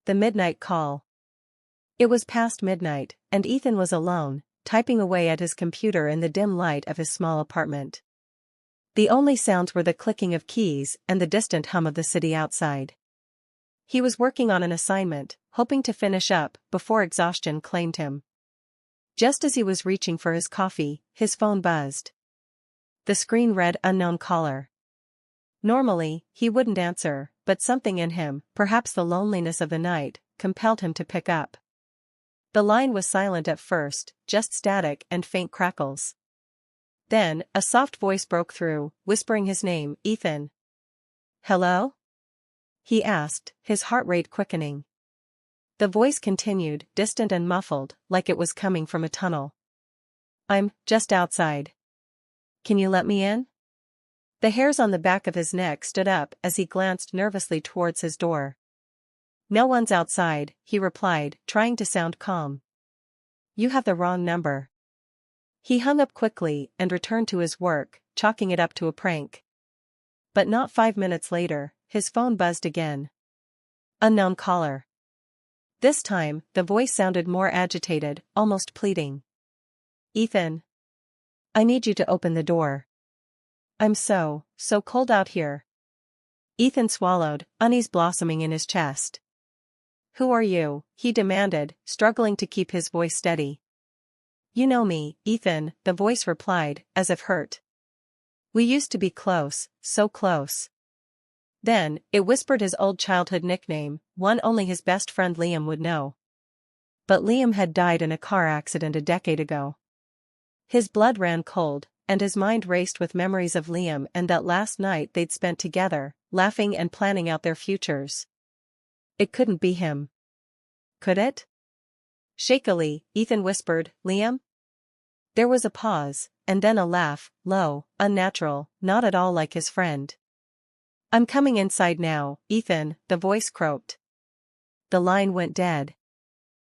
The Midnight Call. It was past midnight, and Ethan was alone, typing away at his computer in the dim light of his small apartment. The only sounds were the clicking of keys and the distant hum of the city outside. He was working on an assignment, hoping to finish up before exhaustion claimed him. Just as he was reaching for his coffee, his phone buzzed. The screen read unknown caller. Normally, he wouldn't answer, but something in him, perhaps the loneliness of the night, compelled him to pick up. The line was silent at first, just static and faint crackles. Then, a soft voice broke through, whispering his name, Ethan. "Hello?" he asked, his heart rate quickening. The voice continued, distant and muffled, like it was coming from a tunnel. "I'm just outside. Can you let me in?" The hairs on the back of his neck stood up as he glanced nervously towards his door. "No one's outside," he replied, trying to sound calm. "You have the wrong number." He hung up quickly and returned to his work, chalking it up to a prank. But not 5 minutes later, his phone buzzed again. Unknown caller. This time, the voice sounded more agitated, almost pleading. "Ethan. I need you to open the door. I'm so cold out here." Ethan swallowed, unease blossoming in his chest. "Who are you?" he demanded, struggling to keep his voice steady. "You know me, Ethan," the voice replied, as if hurt. "We used to be close, so close." Then, it whispered his old childhood nickname, one only his best friend Liam would know. But Liam had died in a car accident a decade ago. His blood ran cold, and his mind raced with memories of Liam and that last night they'd spent together, laughing and planning out their futures. It couldn't be him. Could it? Shakily, Ethan whispered, "Liam?" There was a pause, and then a laugh, low, unnatural, not at all like his friend. "I'm coming inside now, Ethan," the voice croaked. The line went dead.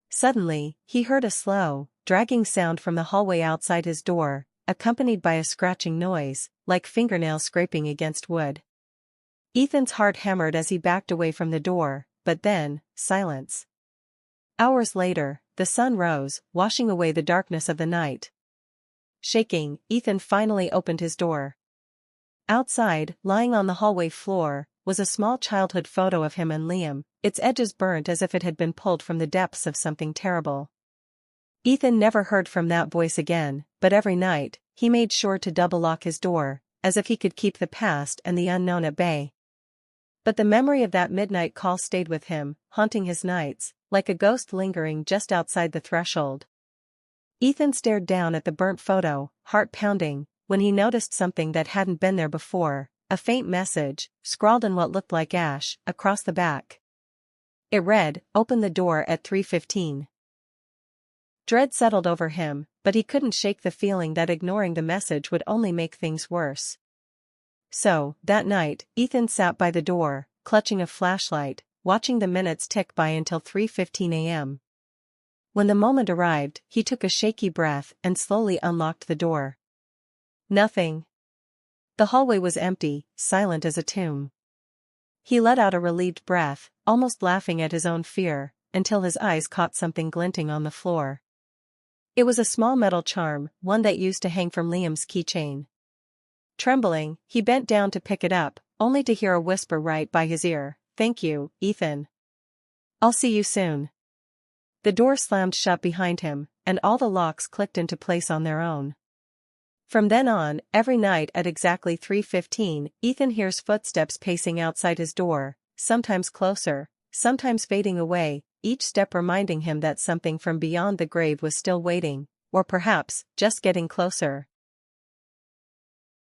Suddenly, he heard a slow, dragging sound from the hallway outside his door, accompanied by a scratching noise, like fingernails scraping against wood. Ethan's heart hammered as he backed away from the door, but then, silence. Hours later, the sun rose, washing away the darkness of the night. Shaking, Ethan finally opened his door. Outside, lying on the hallway floor, was a small childhood photo of him and Liam, its edges burnt as if it had been pulled from the depths of something terrible. Ethan never heard from that voice again, but every night, he made sure to double-lock his door, as if he could keep the past and the unknown at bay. But the memory of that midnight call stayed with him, haunting his nights, like a ghost lingering just outside the threshold. Ethan stared down at the burnt photo, heart pounding, when he noticed something that hadn't been there before, a faint message, scrawled in what looked like ash, across the back. It read, "Open the door at 3:15. Dread settled over him, but he couldn't shake the feeling that ignoring the message would only make things worse. So, that night, Ethan sat by the door, clutching a flashlight, watching the minutes tick by until 3:15 a.m. When the moment arrived, he took a shaky breath and slowly unlocked the door. Nothing. The hallway was empty, silent as a tomb. He let out a relieved breath, almost laughing at his own fear, until his eyes caught something glinting on the floor. It was a small metal charm, one that used to hang from Liam's keychain. Trembling, he bent down to pick it up, only to hear a whisper right by his ear, "Thank you, Ethan. I'll see you soon." The door slammed shut behind him, and all the locks clicked into place on their own. From then on, every night at exactly 3:15, Ethan hears footsteps pacing outside his door, sometimes closer, sometimes fading away, each step reminding him that something from beyond the grave was still waiting, or perhaps, just getting closer.